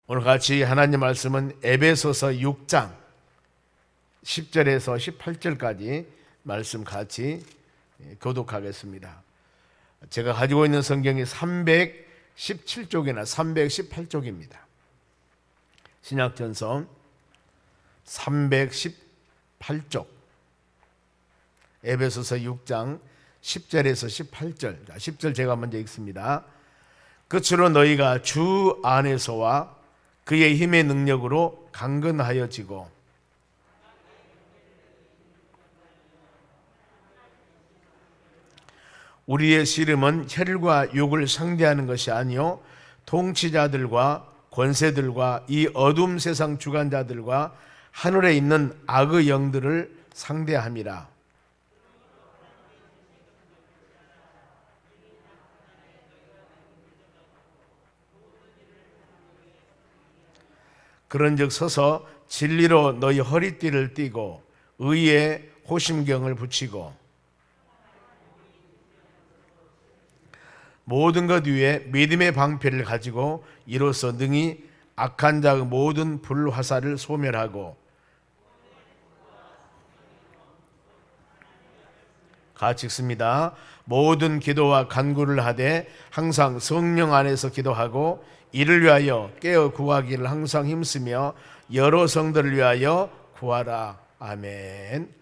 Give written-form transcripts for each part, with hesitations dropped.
오늘 같이 하나님 말씀은 에베소서 6장 10절에서 18절까지 말씀 같이 교독하겠습니다. 제가 가지고 있는 성경이 317쪽이나 318쪽입니다. 신약전서 318쪽 에베소서 6장 10절에서 18절. 10절 제가 먼저 읽습니다. 끝으로 너희가 주 안에서와 그의 힘의 능력으로 강건하여지고 우리의 씨름은 혈과 육을 상대하는 것이 아니요 통치자들과 권세들과 이 어둠 세상 주관자들과 하늘에 있는 악의 영들을 상대함이라. 그런즉 서서 진리로 너희 허리띠를 띠고 의의 호심경을 붙이고 모든 것 위에 믿음의 방패를 가지고 이로써 능히 악한 자의 모든 불화살을 소멸하고 같이 읽습니다. 모든 기도와 간구를 하되 항상 성령 안에서 기도하고 이를 위하여 깨어 구하기를 항상 힘쓰며 여러 성들을 위하여 구하라. 아멘.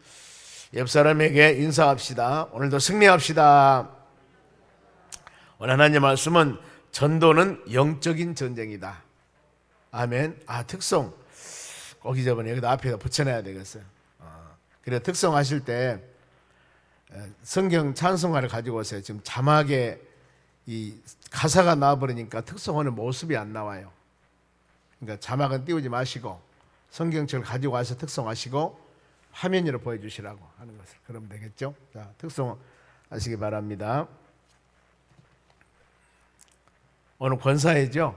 옆 사람에게 인사합시다. 오늘도 승리합시다. 오늘 하나님의 말씀은 전도는 영적인 전쟁이다. 아멘. 특성 꼭 잊어버려. 여기다 앞에다 붙여놔야 되겠어요. 그래 특성 하실 때 성경 찬송가를 가지고 오세요. 지금 자막에 이 가사가 나와버리니까 특성하는 모습이 안 나와요. 그러니까 자막은 띄우지 마시고 성경책을 가지고 와서 특성하시고 화면으로 보여주시라고 하는 것을 그러면 되겠죠. 자, 특성하시기 바랍니다. 오늘 권사회죠.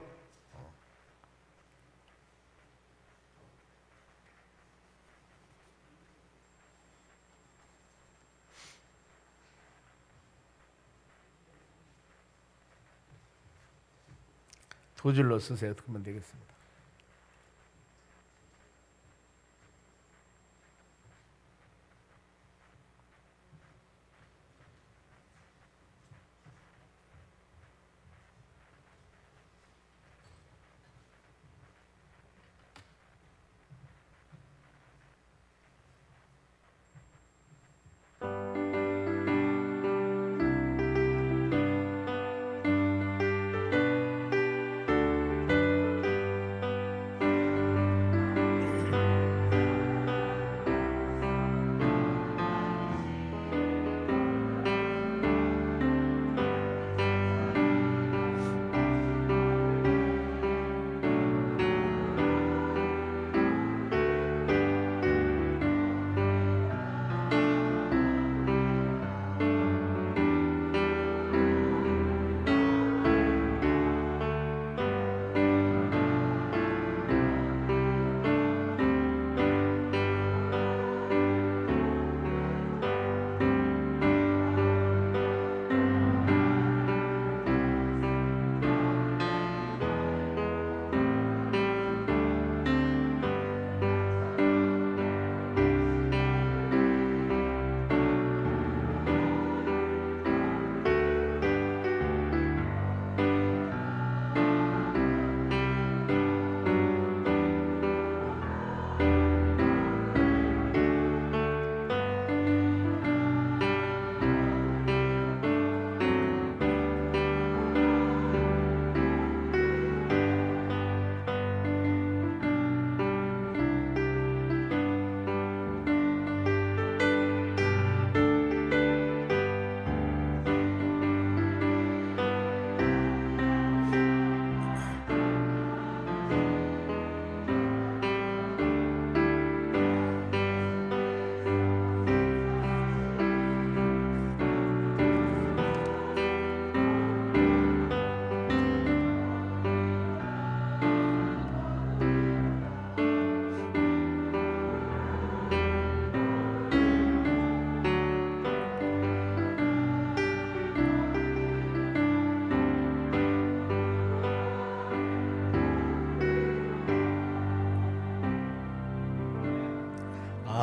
두 줄로 쓰세요. 그러면 되겠습니다.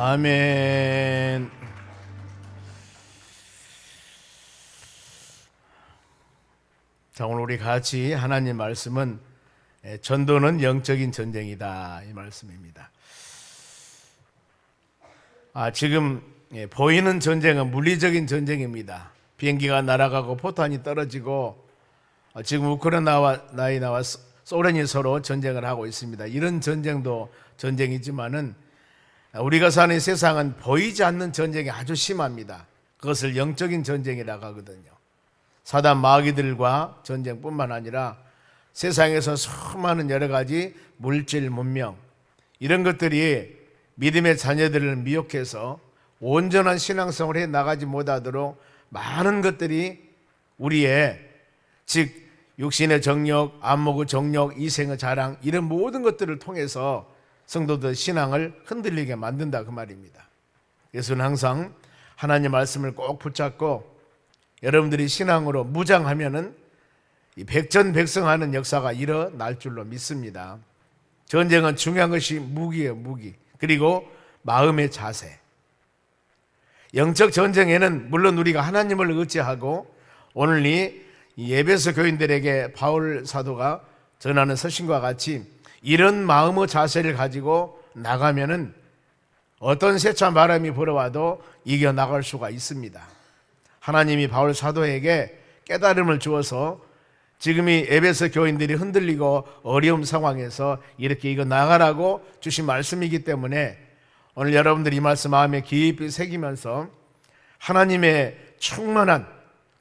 아멘. 자, 오늘 우리 같이 하나님 말씀은 전도는 영적인 전쟁이다, 이 말씀입니다. 지금 보이는 전쟁은 물리적인 전쟁입니다. 비행기가 날아가고 포탄이 떨어지고 지금 우크라이나와 소련이 서로 전쟁을 하고 있습니다. 이런 전쟁도 전쟁이지만은 우리가 사는 세상은 보이지 않는 전쟁이 아주 심합니다. 그것을 영적인 전쟁이라고 하거든요. 사단 마귀들과 전쟁뿐만 아니라 세상에서 수많은 여러 가지 물질, 문명 이런 것들이 믿음의 자녀들을 미혹해서 온전한 신앙생활을 해 나가지 못하도록 많은 것들이 우리의 즉 육신의 정욕, 안목의 정욕, 이생의 자랑 이런 모든 것들을 통해서 성도들 신앙을 흔들리게 만든다 그 말입니다. 예수는 항상 하나님 말씀을 꼭 붙잡고 여러분들이 신앙으로 무장하면은 이 백전백승하는 역사가 일어날 줄로 믿습니다. 전쟁은 중요한 것이 무기예요, 무기. 그리고 마음의 자세. 영적 전쟁에는 물론 우리가 하나님을 의지하고 오늘 이 에베소 교인들에게 바울 사도가 전하는 서신과 같이 이런 마음의 자세를 가지고 나가면은 어떤 세찬 바람이 불어와도 이겨나갈 수가 있습니다. 하나님이 바울 사도에게 깨달음을 주어서 지금 이 에베소 교인들이 흔들리고 어려운 상황에서 이렇게 이겨나가라고 주신 말씀이기 때문에 오늘 여러분들이 이 말씀 마음에 깊이 새기면서 하나님의 충만한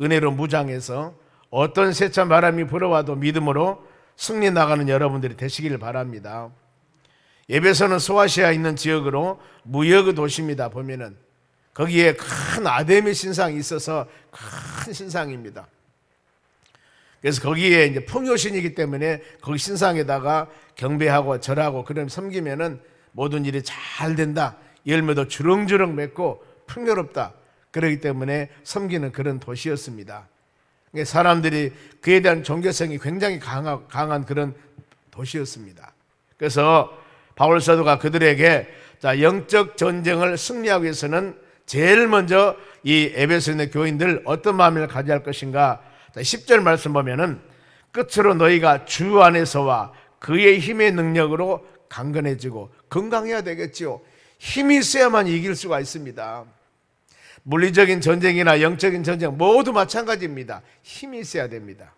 은혜로 무장해서 어떤 세찬 바람이 불어와도 믿음으로 승리 나가는 여러분들이 되시기를 바랍니다. 에베소는 소아시아에 있는 지역으로 무역의 도시입니다. 보면은 거기에 큰 아데미 신상이 있어서 큰 신상입니다. 그래서 거기에 이제 풍요신이기 때문에 거기 신상에다가 경배하고 절하고 그럼 섬기면은 모든 일이 잘 된다. 열매도 주렁주렁 맺고 풍요롭다. 그렇기 때문에 섬기는 그런 도시였습니다. 사람들이 그에 대한 종교성이 굉장히 강한 그런 도시였습니다. 그래서 바울 사도가 그들에게 영적 전쟁을 승리하기 위해서는 제일 먼저 이 에베소에 있는 교인들 어떤 마음을 가져야 할 것인가. 10절 말씀 보면은 끝으로 너희가 주 안에서와 그의 힘의 능력으로 강건해지고 건강해야 되겠지요. 힘이 있어야만 이길 수가 있습니다. 물리적인 전쟁이나 영적인 전쟁 모두 마찬가지입니다. 힘이 있어야 됩니다.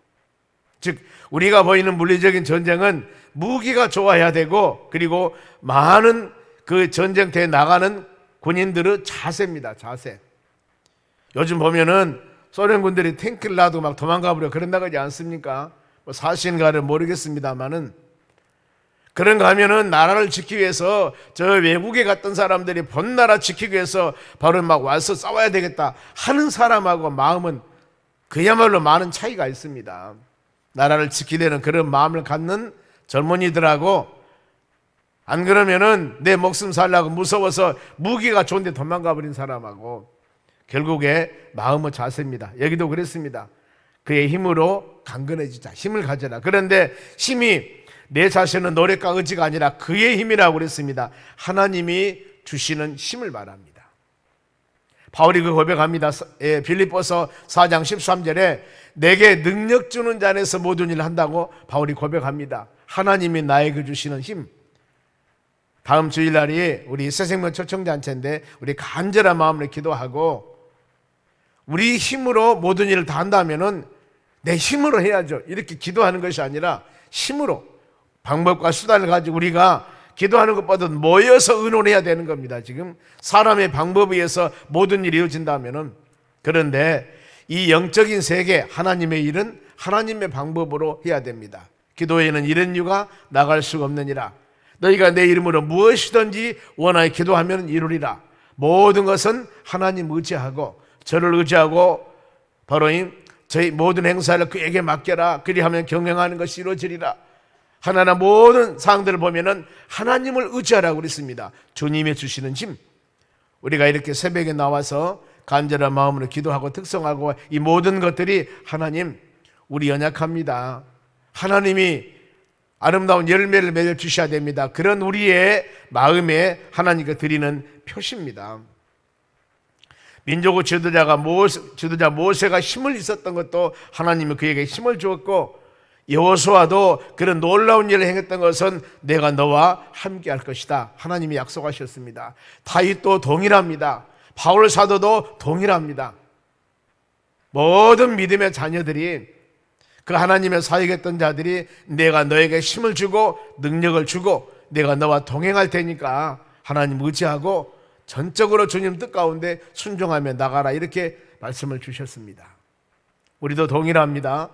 즉 우리가 보이는 물리적인 전쟁은 무기가 좋아야 되고 그리고 많은 그 전쟁터에 나가는 군인들의 자세입니다. 자세. 요즘 보면은 소련군들이 탱크를 놔도 막 도망가버려 그런다고 하지 않습니까? 뭐 사실인가를 모르겠습니다만은 그런가 하면은 나라를 지키기 위해서 저 외국에 갔던 사람들이 본 나라 지키기 위해서 바로 막 와서 싸워야 되겠다 하는 사람하고 마음은 그야말로 많은 차이가 있습니다. 나라를 지키려는 그런 마음을 갖는 젊은이들하고 안 그러면은 내 목숨 살라고 무서워서 무기가 좋은데 도망가 버린 사람하고 결국에 마음의 자세입니다. 여기도 그랬습니다. 그의 힘으로 강건해지자. 힘을 가져라. 그런데 힘이 내 자신은 노력과 의지가 아니라 그의 힘이라고 그랬습니다. 하나님이 주시는 힘을 말합니다. 바울이 그 고백합니다. 빌립보서 4장 13절에 내게 능력 주는 자 안에서 모든 일을 한다고 바울이 고백합니다. 하나님이 나에게 주시는 힘. 다음 주일날이 우리 새생명 초청잔치인데 우리 간절한 마음으로 기도하고 우리 힘으로 모든 일을 다 한다면은 내 힘으로 해야죠. 이렇게 기도하는 것이 아니라 힘으로 방법과 수단을 가지고 우리가 기도하는 것보다 모여서 의논해야 되는 겁니다. 지금 사람의 방법에 의해서 모든 일이 이루어진다면은 그런데 이 영적인 세계 하나님의 일은 하나님의 방법으로 해야 됩니다. 기도에는 이런 이유가 나갈 수가 없느니라. 너희가 내 이름으로 무엇이든지 원하여 기도하면 이루리라. 모든 것은 하나님 의지하고 저를 의지하고 바로 저희 모든 행사를 그에게 맡겨라. 그리하면 경영하는 것이 이루어지리라. 하나나 모든 사항들을 보면은 하나님을 의지하라고 그랬습니다. 주님이 주시는 힘. 우리가 이렇게 새벽에 나와서 간절한 마음으로 기도하고 특성하고 이 모든 것들이 하나님 우리 연약합니다. 하나님이 아름다운 열매를 맺어 주셔야 됩니다. 그런 우리의 마음에 하나님께 드리는 표시입니다. 민족의 지도자 모세가 힘을 있었던 것도 하나님이 그에게 힘을 주었고, 여호수아도 그런 놀라운 일을 행했던 것은 내가 너와 함께 할 것이다, 하나님이 약속하셨습니다. 다윗도 동일합니다. 바울 사도도 동일합니다. 모든 믿음의 자녀들이, 그 하나님의 사역했던 자들이 내가 너에게 힘을 주고 능력을 주고 내가 너와 동행할 테니까 하나님 의지하고 전적으로 주님 뜻 가운데 순종하며 나가라, 이렇게 말씀을 주셨습니다. 우리도 동일합니다.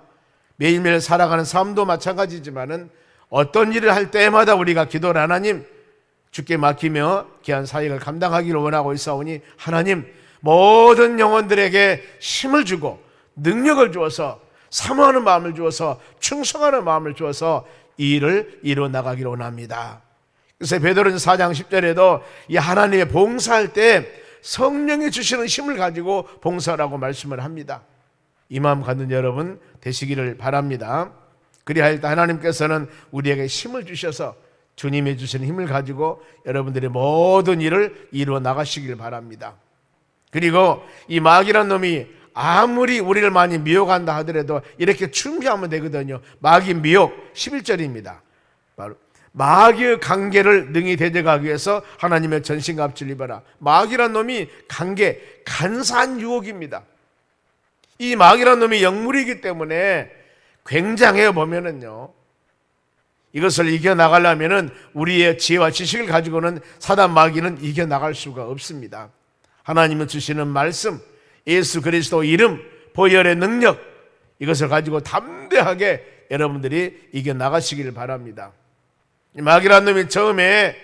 매일매일 살아가는 삶도 마찬가지지만은 어떤 일을 할 때마다 우리가 기도를 하나님 주께 맡기며 귀한 사역을 감당하기를 원하고 있사오니 하나님 모든 영혼들에게 힘을 주고 능력을 주어서 사모하는 마음을 주어서 충성하는 마음을 주어서 이 일을 이루어 나가기를 원합니다. 그래서 베드로전 4장 10절에도 이 하나님의 봉사할 때 성령이 주시는 힘을 가지고 봉사라고 말씀을 합니다. 이 마음 갖는 여러분 되시기를 바랍니다. 그리하여 하나님께서는 우리에게 힘을 주셔서 주님이 주시는 힘을 가지고 여러분들의 모든 일을 이루어 나가시길 바랍니다. 그리고 이 마귀란 놈이 아무리 우리를 많이 미혹한다 하더라도 이렇게 준비하면 되거든요. 마귀 미혹 11절입니다. 바로 마귀의 관계를 능히 대적하기 위해서 하나님의 전신갑주를 입어라. 마귀란 놈이 간사한 유혹입니다. 이 마귀란 놈이 영물이기 때문에 굉장해요. 보면은요, 이것을 이겨나가려면은 우리의 지혜와 지식을 가지고는 사단 마귀는 이겨나갈 수가 없습니다. 하나님이 주시는 말씀, 예수 그리스도 이름, 보혈의 능력, 이것을 가지고 담대하게 여러분들이 이겨나가시길 바랍니다. 마귀라는 놈이 처음에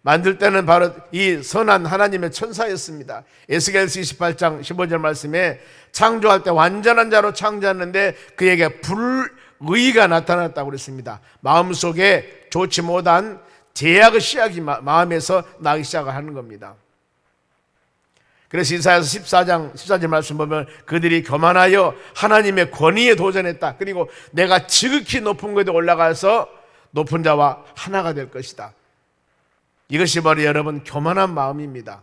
만들 때는 바로 이 선한 하나님의 천사였습니다. 에스겔서 28장 15절 말씀에 창조할 때 완전한 자로 창조했는데 그에게 불의가 나타났다고 그랬습니다. 마음속에 좋지 못한 제약의 씨앗이 마음에서 나기 시작하는 겁니다. 그래서 이사야서 14장 14절 말씀 보면 그들이 교만하여 하나님의 권위에 도전했다. 그리고 내가 지극히 높은 곳에 올라가서 높은 자와 하나가 될 것이다. 이것이 바로 여러분 교만한 마음입니다.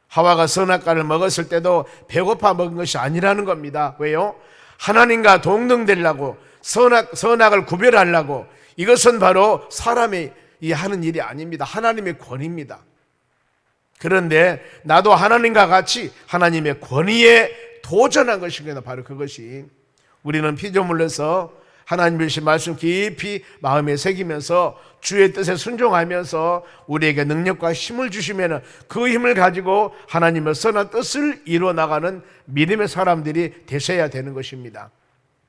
하와가 선악과를 먹었을 때도 배고파 먹은 것이 아니라는 겁니다. 왜요? 하나님과 동등되려고, 선악을 구별하려고. 이것은 바로 사람이 하는 일이 아닙니다. 하나님의 권위입니다. 그런데 나도 하나님과 같이 하나님의 권위에 도전한 것입니다. 바로 그것이 우리는 피조물로서 하나님의 주신 말씀 깊이 마음에 새기면서 주의 뜻에 순종하면서 우리에게 능력과 힘을 주시면 그 힘을 가지고 하나님의 선한 뜻을 이루어 나가는 믿음의 사람들이 되셔야 되는 것입니다.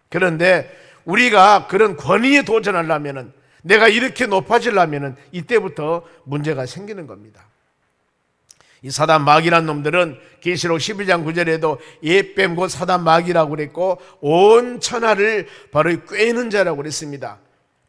그런데 우리가 그런 권위에 도전하려면, 내가 이렇게 높아지려면 이때부터 문제가 생기는 겁니다. 이 사단 마귀란 놈들은 계시록 12장 9절에도 예뱀 곧 사단 마귀라고 그랬고 온 천하를 바로 꿰는 자라고 그랬습니다.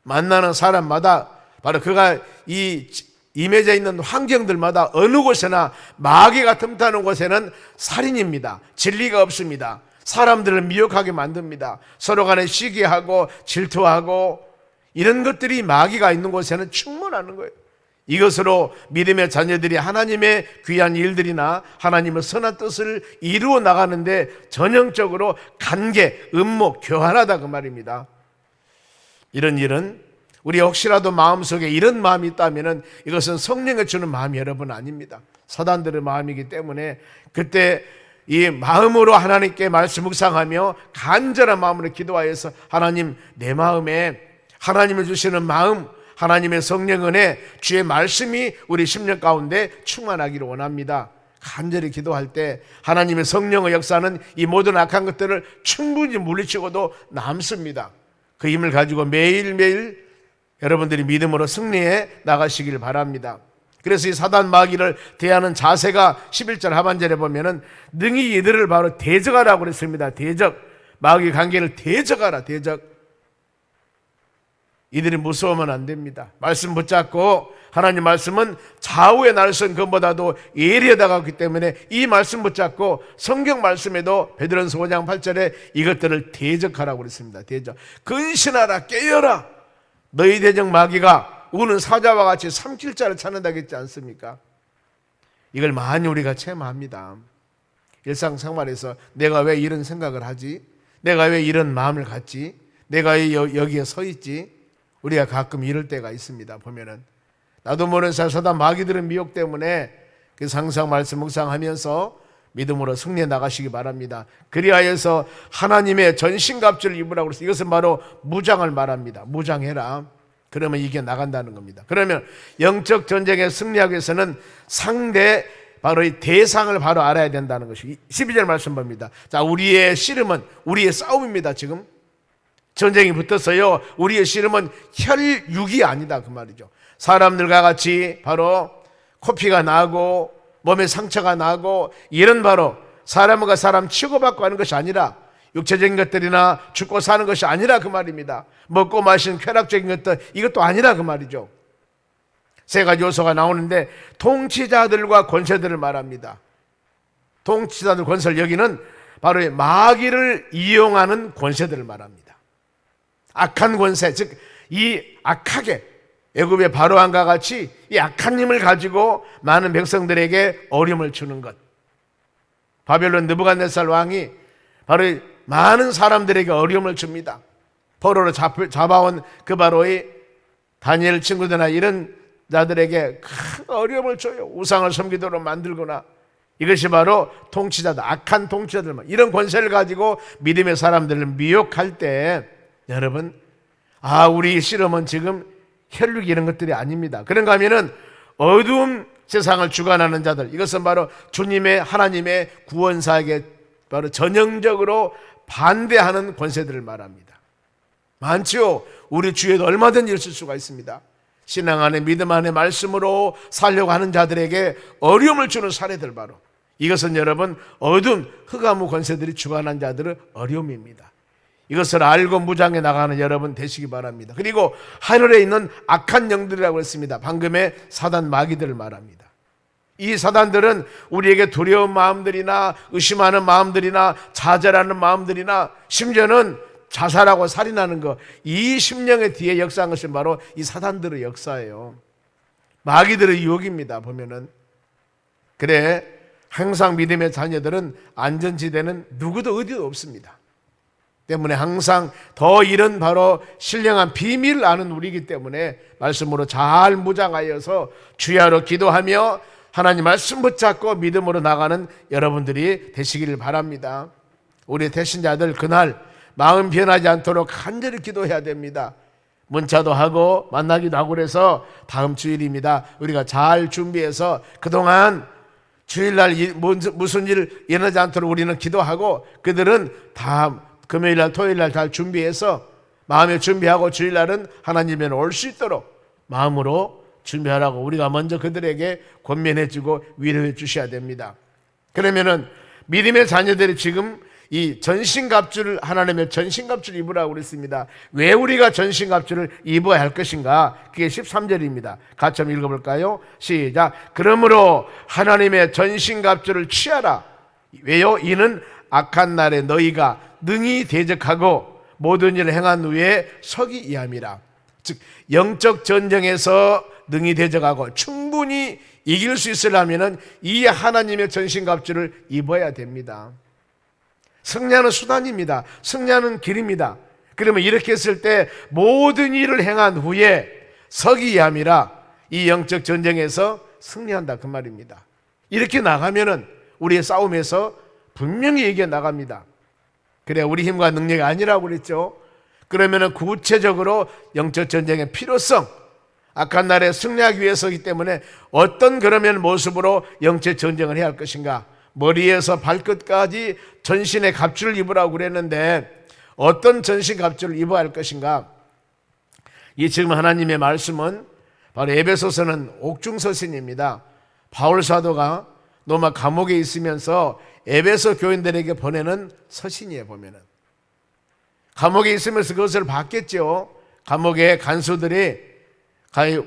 만나는 사람마다 바로 그가 임해져 있는 환경들마다 어느 곳에나 마귀가 틈타는 곳에는 살인입니다. 진리가 없습니다. 사람들을 미혹하게 만듭니다. 서로 간에 시기하고 질투하고 이런 것들이 마귀가 있는 곳에는 충분하는 거예요. 이것으로 믿음의 자녀들이 하나님의 귀한 일들이나 하나님의 선한 뜻을 이루어 나가는데 전형적으로 관계, 음모, 교환하다 그 말입니다. 이런 일은 우리 혹시라도 마음속에 이런 마음이 있다면 이것은 성령이 주는 마음이 여러분 아닙니다. 사단들의 마음이기 때문에 그때 이 마음으로 하나님께 말씀 묵상하며 간절한 마음으로 기도하여서 하나님, 내 마음에 하나님이 주시는 마음, 하나님의 성령 은혜, 주의 말씀이 우리 심령 가운데 충만하기를 원합니다. 간절히 기도할 때 하나님의 성령의 역사는 이 모든 악한 것들을 충분히 물리치고도 남습니다. 그 힘을 가지고 매일매일 여러분들이 믿음으로 승리해 나가시길 바랍니다. 그래서 이 사단 마귀를 대하는 자세가 11절 하반절에 보면은 능히 이들을 바로 대적하라고 그랬습니다. 대적, 마귀 관계를 대적하라. 대적. 이들이 무서우면 안 됩니다. 말씀 붙잡고, 하나님 말씀은 좌우의 날선 것보다도 예리해 다가오기 때문에 이 말씀 붙잡고 성경 말씀에도 베드로전서 5장 8절에 이것들을 대적하라고 그랬습니다. 대적. 근신하라, 깨어라. 너희 대적 마귀가 우는 사자와 같이 삼킬 자를 찾는다고 했지 않습니까? 이걸 많이 우리가 체험합니다. 일상생활에서 내가 왜 이런 생각을 하지? 내가 왜 이런 마음을 갖지? 내가 왜 여기에 서 있지? 우리가 가끔 이럴 때가 있습니다. 보면은 나도 모르는 사이 사단 마귀들은 미혹 때문에 그래서 항상 말씀 묵상하면서 믿음으로 승리해 나가시기 바랍니다. 그리하여서 하나님의 전신갑주를 입으라고 해서 이것은 바로 무장을 말합니다. 무장해라. 그러면 이게 나간다는 겁니다. 그러면 영적 전쟁에 승리하기 위해서는 상대 바로 이 대상을 바로 알아야 된다는 것이 12절 말씀 봅니다. 자, 우리의 씨름은 우리의 싸움입니다. 지금 전쟁이 붙었어요. 우리의 씨름은 혈육이 아니다 그 말이죠. 사람들과 같이 바로 코피가 나고 몸에 상처가 나고 이런 바로 사람과 사람 치고받고 하는 것이 아니라 육체적인 것들이나 죽고 사는 것이 아니라 그 말입니다. 먹고 마시는 쾌락적인 것들 이것도 아니라 그 말이죠. 세 가지 요소가 나오는데 통치자들과 권세들을 말합니다. 통치자들 권세를 여기는 바로 마귀를 이용하는 권세들을 말합니다. 악한 권세, 즉 이 악하게 애굽의 바로왕과 같이 이 악한 힘을 가지고 많은 백성들에게 어려움을 주는 것. 바벨론 느부갓네살 왕이 바로 많은 사람들에게 어려움을 줍니다. 포로로 잡아온 그 바로의 다니엘 친구들이나 이런 자들에게 큰 어려움을 줘요. 우상을 섬기도록 만들거나. 이것이 바로 통치자들, 악한 통치자들, 이런 권세를 가지고 믿음의 사람들을 미혹할 때 여러분, 우리 씨름은 지금 혈육 이런 것들이 아닙니다. 그런가 하면은 어두운 세상을 주관하는 자들, 이것은 바로 주님의 하나님의 구원사에게 바로 전형적으로 반대하는 권세들을 말합니다. 많지요. 우리 주위에도 얼마든지 있을 수가 있습니다. 신앙 안에 믿음 안에 말씀으로 살려고 하는 자들에게 어려움을 주는 사례들, 바로 이것은 여러분 어두운 흑암의 권세들이 주관한 자들의 어려움입니다. 이것을 알고 무장해 나가는 여러분 되시기 바랍니다. 그리고 하늘에 있는 악한 영들이라고 했습니다. 방금의 사단 마귀들을 말합니다. 이 사단들은 우리에게 두려운 마음들이나 의심하는 마음들이나 좌절하는 마음들이나 심지어는 자살하고 살인하는 것, 이 심령의 뒤에 역사한 것이 바로 이 사단들의 역사예요. 마귀들의 유혹입니다. 보면은 그래, 항상 믿음의 자녀들은 안전지대는 누구도 어디도 없습니다. 때문에 항상 더 이런 바로 신령한 비밀을 아는 우리이기 때문에 말씀으로 잘 무장하여서 주야로 기도하며 하나님 말씀 붙잡고 믿음으로 나가는 여러분들이 되시기를 바랍니다. 우리 대신자들 그날 마음 변하지 않도록 간절히 기도해야 됩니다. 문자도 하고 만나기도 하고 그래서 다음 주일입니다. 우리가 잘 준비해서 그동안 주일날 무슨 일 일어나지 않도록 우리는 기도하고 그들은 다음 금요일날 토요일날 잘 준비해서 마음에 준비하고 주일날은 하나님에 올 수 있도록 마음으로 준비하라고 우리가 먼저 그들에게 권면해주고 위로해 주셔야 됩니다. 그러면은 믿음의 자녀들이 지금 이 전신갑주를 하나님의 전신갑주를 입으라고 그랬습니다. 왜 우리가 전신갑주를 입어야 할 것인가? 그게 13절입니다. 같이 한번 읽어볼까요? 시작. 그러므로 하나님의 전신갑주를 취하라. 왜요? 이는 악한 날에 너희가 능히 대적하고 모든 일을 행한 후에 서기 이함이라. 즉 영적 전쟁에서 능히 대적하고 충분히 이길 수 있으려면 이 하나님의 전신갑주를 입어야 됩니다. 승리하는 수단입니다. 승리하는 길입니다. 그러면 이렇게 했을 때 모든 일을 행한 후에 서기 이함이라, 이 영적 전쟁에서 승리한다 그 말입니다. 이렇게 나가면은 우리의 싸움에서 분명히 이겨 나갑니다. 그래, 우리 힘과 능력이 아니라고 그랬죠. 그러면은 구체적으로 영적 전쟁의 필요성, 악한 날에 승리하기 위해서이기 때문에 어떤 그러면 모습으로 영적 전쟁을 해야 할 것인가? 머리에서 발끝까지 전신의 갑주를 입으라고 그랬는데 어떤 전신 갑주를 입어야 할 것인가? 이 지금 하나님의 말씀은 바로 에베소서는 옥중서신입니다. 바울 사도가 로마 감옥에 있으면서 에베소 교인들에게 보내는 서신이에요. 보면은 감옥에 있으면서 그것을 봤겠죠. 감옥의 간수들이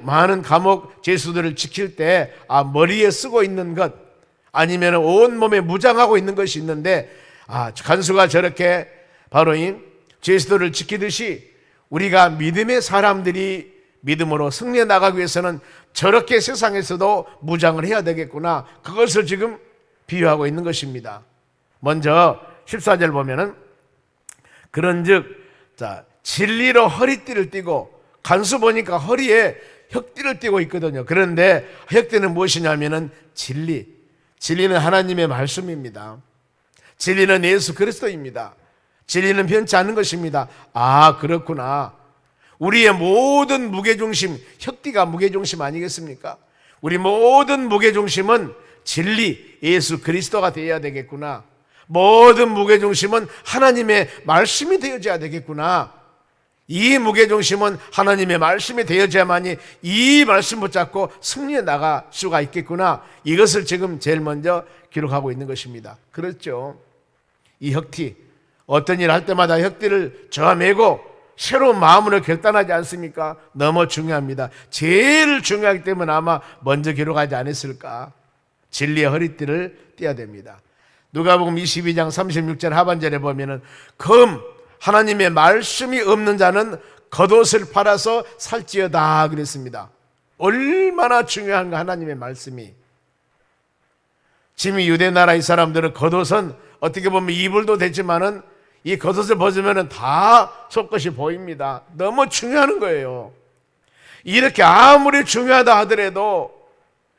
많은 감옥 죄수들을 지킬 때 머리에 쓰고 있는 것 아니면 온몸에 무장하고 있는 것이 있는데 간수가 저렇게 바로 이 죄수들을 지키듯이 우리가 믿음의 사람들이 믿음으로 승리해 나가기 위해서는 저렇게 세상에서도 무장을 해야 되겠구나, 그것을 지금 비유하고 있는 것입니다. 먼저 14절 보면은 그런즉 진리로 허리띠를 띠고, 간수 보니까 허리에 혁띠를 띠고 있거든요. 그런데 혁띠는 무엇이냐면은 진리는 하나님의 말씀입니다. 진리는 예수 그리스도입니다. 진리는 변치 않는 것입니다. 아, 그렇구나. 우리의 모든 무게중심, 혁띠가 무게중심 아니겠습니까? 우리 모든 무게중심은 진리, 예수 그리스도가 되어야 되겠구나. 모든 무게중심은 하나님의 말씀이 되어져야 되겠구나. 이 무게중심은 하나님의 말씀이 되어져야만이 이 말씀 붙잡고 승리해 나갈 수가 있겠구나. 이것을 지금 제일 먼저 기록하고 있는 것입니다. 그렇죠. 이 혁띠, 어떤 일 할 때마다 혁띠를 저어매고 새로운 마음으로 결단하지 않습니까? 너무 중요합니다. 제일 중요하기 때문에 아마 먼저 기록하지 않았을까. 진리의 허리띠를 띠어야 됩니다. 누가복음 22장 36절 하반절에 보면은 하나님의 말씀이 없는 자는 겉옷을 팔아서 살지어다 그랬습니다. 얼마나 중요한가, 하나님의 말씀이. 지금 유대 나라 이 사람들은 겉옷은 어떻게 보면 이불도 되지만은 이 겉옷을 벗으면 다 속것이 보입니다. 너무 중요한 거예요. 이렇게 아무리 중요하다 하더라도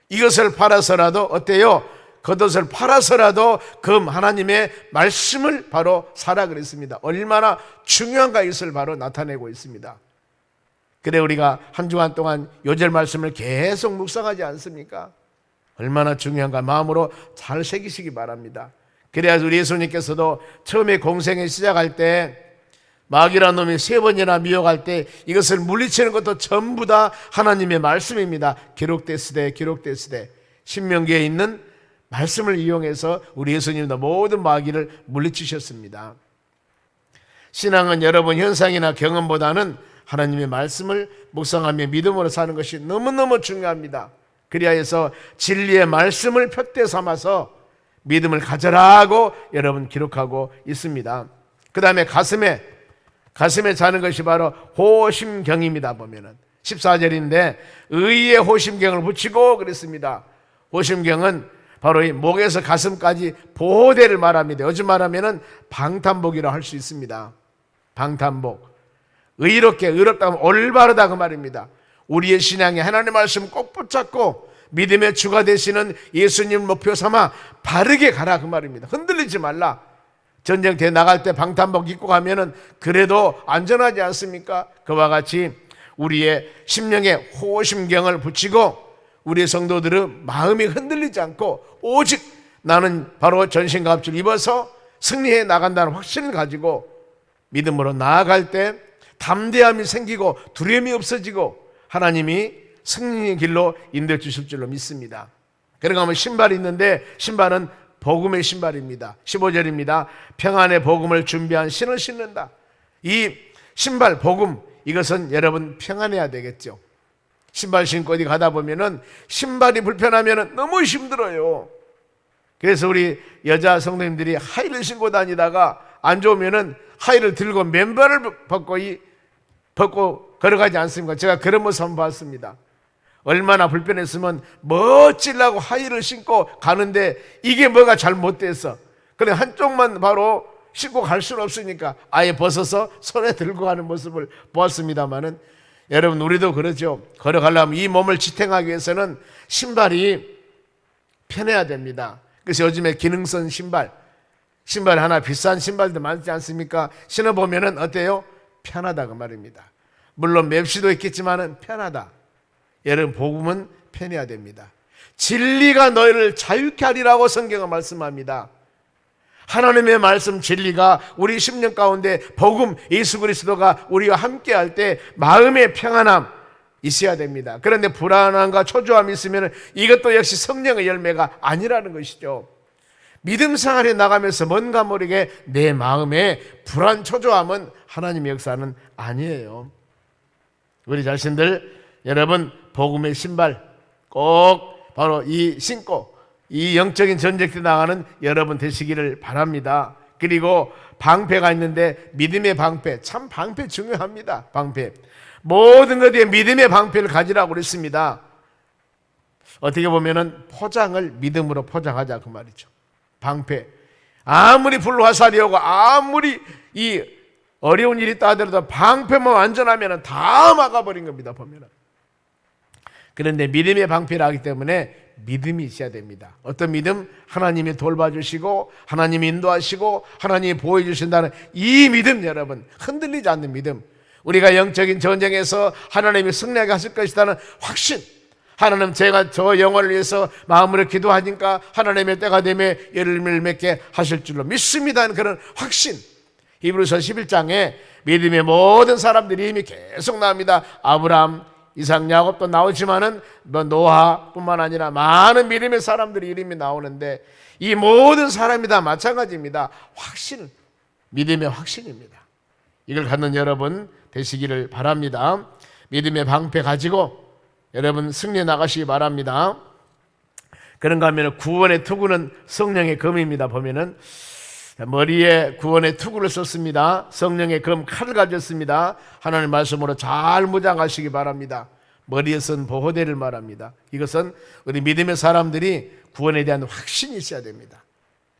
이것을 팔아서라도 어때요? 겉옷을 팔아서라도 하나님의 말씀을 바로 사라 그랬습니다. 얼마나 중요한가, 이것을 바로 나타내고 있습니다. 그래 우리가 한 주간 동안 요절 말씀을 계속 묵상하지 않습니까? 얼마나 중요한가 마음으로 잘 새기시기 바랍니다. 그래야 우리 예수님께서도 처음에 공생에 시작할 때 마귀라는 놈이 3번이나 미혹할 때 이것을 물리치는 것도 전부 다 하나님의 말씀입니다. 기록됐으되 신명기에 있는 말씀을 이용해서 우리 예수님도 모든 마귀를 물리치셨습니다. 신앙은 여러분 현상이나 경험보다는 하나님의 말씀을 묵상하며 믿음으로 사는 것이 너무너무 중요합니다. 그리하여 해서 진리의 말씀을 푯대 삼아서 믿음을 가져라 하고 여러분 기록하고 있습니다. 그 다음에 가슴에 자는 것이 바로 호심경입니다. 보면은 14절인데 의의 호심경을 붙이고 그랬습니다. 호심경은 바로 이 목에서 가슴까지 보호대를 말합니다. 요즘 말하면은 방탄복이라고 할 수 있습니다. 방탄복. 의롭다 하면 올바르다 그 말입니다. 우리의 신앙에 하나님의 말씀 꼭 붙잡고 믿음의 주가 되시는 예수님 목표 삼아 바르게 가라 그 말입니다. 흔들리지 말라. 전쟁터에 나갈 때 방탄복 입고 가면은 그래도 안전하지 않습니까? 그와 같이 우리의 심령에 호심경을 붙이고 우리의 성도들은 마음이 흔들리지 않고 오직 나는 바로 전신갑주를 입어서 승리해 나간다는 확신을 가지고 믿음으로 나아갈 때 담대함이 생기고 두려움이 없어지고 하나님이 승리의 길로 인도해 주실 줄로 믿습니다. 그러니까 하면 신발이 있는데 신발은 복음의 신발입니다. 15절입니다. 평안의 복음을 준비한 신을 신는다. 이 신발 복음, 이것은 여러분 평안해야 되겠죠. 신발 신고 어디 가다 보면은 신발이 불편하면 너무 힘들어요. 그래서 우리 여자 성도님들이 하이를 신고 다니다가 안 좋으면은 하이를 들고 맨발을 벗고 걸어가지 않습니까? 제가 그런 모습 한번 봤습니다. 얼마나 불편했으면 멋지려고 하이를 신고 가는데 이게 뭐가 잘못됐어. 그래 한쪽만 바로 신고 갈 수는 없으니까 아예 벗어서 손에 들고 가는 모습을 보았습니다만은 여러분 우리도 그러죠. 걸어가려면 이 몸을 지탱하기 위해서는 신발이 편해야 됩니다. 그래서 요즘에 기능성 신발 하나 비싼 신발도 많지 않습니까? 신어보면은 어때요? 편하다 그 말입니다. 물론 맵시도 있겠지만은 편하다. 여러분 복음은 편해야 됩니다. 진리가 너희를 자유케 하리라고 성경은 말씀합니다. 하나님의 말씀 진리가 우리 심령 가운데 복음 예수 그리스도가 우리와 함께 할 때 마음의 평안함 있어야 됩니다. 그런데 불안함과 초조함이 있으면 이것도 역시 성령의 열매가 아니라는 것이죠. 믿음 생활에 나가면서 뭔가 모르게 내 마음에 불안 초조함은 하나님의 역사는 아니에요. 우리 자신들 여러분 복음의 신발 꼭 바로 이 신고 이 영적인 전쟁에 나가는 여러분 되시기를 바랍니다. 그리고 방패가 있는데 믿음의 방패, 참 방패 중요합니다. 방패, 모든 것에 믿음의 방패를 가지라고 그랬습니다. 어떻게 보면은 포장을 믿음으로 포장하자 그 말이죠. 방패, 아무리 불화살이 오고 아무리 이 어려운 일이 있다 하더라도 방패만 완전하면 다 막아버린 겁니다. 보면은. 그런데 믿음의 방패를 하기 때문에 믿음이 있어야 됩니다. 어떤 믿음? 하나님이 돌봐주시고 하나님이 인도하시고 하나님이 보여주신다는 이 믿음, 여러분, 흔들리지 않는 믿음, 우리가 영적인 전쟁에서 하나님이 승리하게 하실 것이라는 확신, 하나님 제가 저 영혼을 위해서 마음으로 기도하니까 하나님의 때가 되매 열매를 맺게 하실 줄로 믿습니다. 그런 확신. 히브리서 11장에 믿음의 모든 사람들이 이미 계속 나옵니다. 아브라함, 이삭, 야곱도 나오지만은 노아뿐만 아니라 많은 믿음의 사람들이 이름이 나오는데 이 모든 사람이 다 마찬가지입니다. 확신, 믿음의 확신입니다. 이걸 갖는 여러분 되시기를 바랍니다. 믿음의 방패 가지고 여러분 승리해 나가시기 바랍니다. 그런가 하면 구원의 투구는 성령의 검입니다. 보면은 머리에 구원의 투구를 썼습니다. 성령의 검 칼을 가졌습니다. 하나님 말씀으로 잘 무장하시기 바랍니다. 머리에 쓴 보호대를 말합니다. 이것은 우리 믿음의 사람들이 구원에 대한 확신이 있어야 됩니다.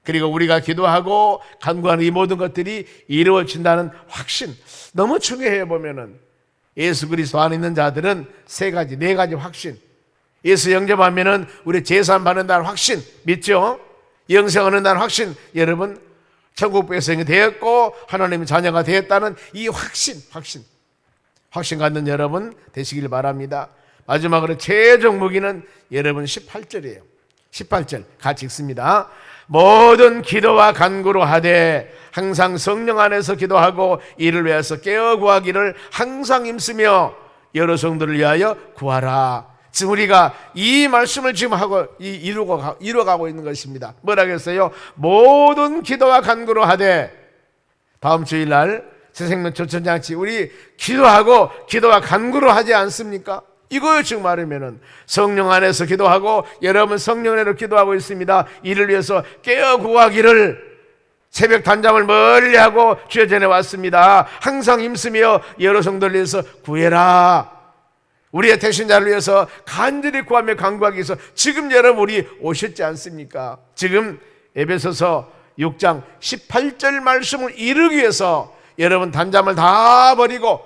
그리고 우리가 기도하고 간구하는 이 모든 것들이 이루어진다는 확신, 너무 중요해요. 보면은 예수 그리스도 안에 있는 자들은 네 가지 확신. 예수 영접하면은 우리 제산 받는다는 확신 믿죠? 영생하는 다는 확신. 여러분, 천국 백성이 되었고 하나님의 자녀가 되었다는 이 확신 갖는 여러분 되시길 바랍니다. 마지막으로 최종 무기는 여러분 18절이에요. 18절 같이 읽습니다. 모든 기도와 간구로 하되 항상 성령 안에서 기도하고 이를 위해서 깨어 구하기를 항상 힘쓰며 여러 성도를 위하여 구하라. 지금 우리가 이 말씀을 지금 하고 이루어가고 있는 것입니다. 뭐라고 했어요? 모든 기도와 간구로 하되, 다음 주일날 새생명 초천장치 우리 기도하고 기도와 간구로 하지 않습니까? 이거요. 지금 말하면은 성령 안에서 기도하고 여러분 성령 안에서 기도하고 있습니다. 이를 위해서 깨어 구하기를 새벽 단잠을 멀리하고 주의 전에 왔습니다. 항상 힘쓰며 여러 성도를 위해서 구해라. 우리의 대신자를 위해서 간절히 구하며 간구하기 위해서 지금 여러분 우리 오셨지 않습니까? 지금 에베소서 6장 18절 말씀을 이루기 위해서 여러분 단잠을 다 버리고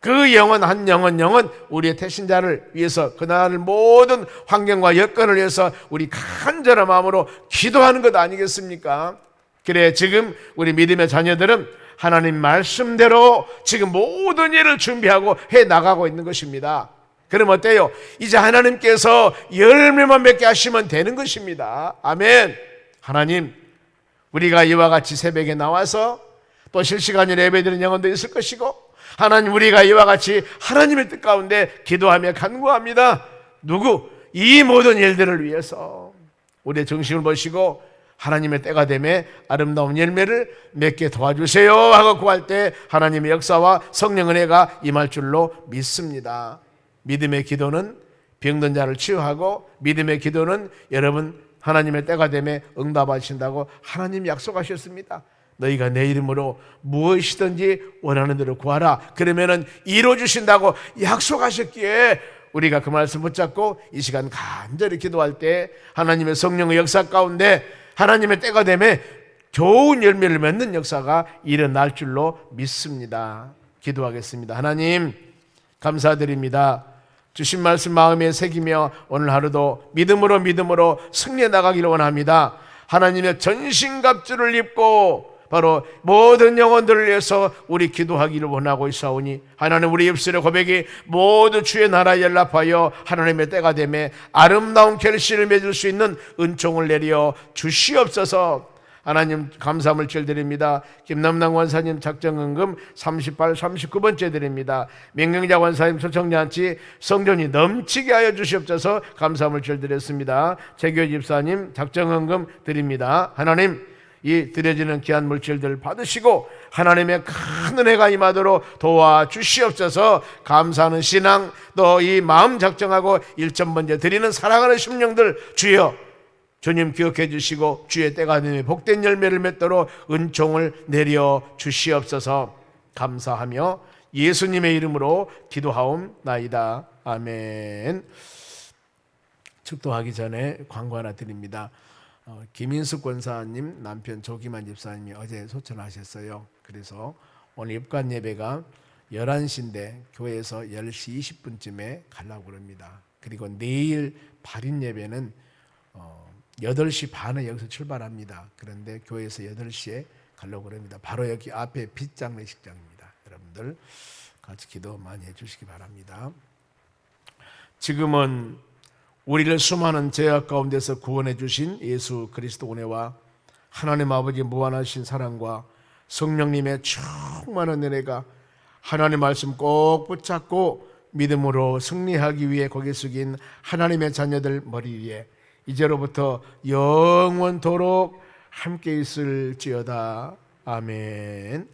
그 영혼 한 영혼 우리의 태신자를 위해서 그날 모든 환경과 여건을 위해서 우리 간절한 마음으로 기도하는 것 아니겠습니까? 그래, 지금 우리 믿음의 자녀들은 하나님 말씀대로 지금 모든 일을 준비하고 해 나가고 있는 것입니다. 그럼 어때요? 이제 하나님께서 열매만 맺게 하시면 되는 것입니다. 아멘. 하나님, 우리가 이와 같이 새벽에 나와서 또 실시간으로 예배드리는 영혼도 있을 것이고, 하나님, 우리가 이와 같이 하나님의 뜻 가운데 기도하며 간구합니다. 누구? 이 모든 일들을 위해서 우리의 정신을 보시고 하나님의 때가 되매 아름다운 열매를 맺게 도와주세요 하고 구할 때 하나님의 역사와 성령 은혜가 임할 줄로 믿습니다. 믿음의 기도는 병든 자를 치유하고, 믿음의 기도는 여러분 하나님의 때가 되매 응답하신다고 하나님 약속하셨습니다. 너희가 내 이름으로 무엇이든지 원하는 대로 구하라. 그러면은 이루어주신다고 약속하셨기에 우리가 그 말씀 붙잡고 이 시간 간절히 기도할 때 하나님의 성령의 역사 가운데 하나님의 때가 되매 좋은 열매를 맺는 역사가 일어날 줄로 믿습니다. 기도하겠습니다. 하나님, 감사드립니다. 주신 말씀 마음에 새기며 오늘 하루도 믿음으로 승리해 나가기를 원합니다. 하나님의 전신갑주를 입고 바로 모든 영혼들을 위해서 우리 기도하기를 원하고 있사오니, 하나님, 우리 입술의 고백이 모두 주의 나라에 연락하여 하나님의 때가 되매 아름다운 결실을 맺을 수 있는 은총을 내려 주시옵소서. 하나님, 감사함을 드립니다. 김남남 원사님 작정헌금 38, 39번째 드립니다. 명령자 원사님 초청잔치 성전이 넘치게 하여 주시옵소서. 감사함을 드렸습니다. 최교 집사님 작정헌금 드립니다. 하나님, 이 드려지는 귀한 물질들 받으시고 하나님의 큰 은혜가 임하도록 도와주시옵소서. 감사하는 신앙, 또 이 마음 작정하고 1,000번째 드리는 사랑하는 심령들 주여 주님 기억해 주시고 주의 때가 되면 복된 열매를 맺도록 은총을 내려 주시옵소서. 감사하며 예수님의 이름으로 기도하옵나이다. 아멘. 축도하기 전에 광고 하나 드립니다. 김인숙 권사님 남편 조기만 집사님이 어제 소천하셨어요. 그래서 오늘 입관 예배가 11시인데 교회에서 10시 20분쯤에 가려고 그럽니다. 그리고 내일 발인 예배는 8시 반에 여기서 출발합니다. 그런데 교회에서 8시에 가려고 그럽니다. 바로 여기 앞에 빗장례식장입니다. 여러분들 같이 기도 많이 해주시기 바랍니다. 지금은 우리를 수많은 죄악 가운데서 구원해 주신 예수 그리스도 은혜와 하나님 아버지 무한하신 사랑과 성령님의 충만한 은혜가 하나님 말씀 꼭 붙잡고 믿음으로 승리하기 위해 고개 숙인 하나님의 자녀들 머리 위에 이제로부터 영원토록 함께 있을지어다. 아멘.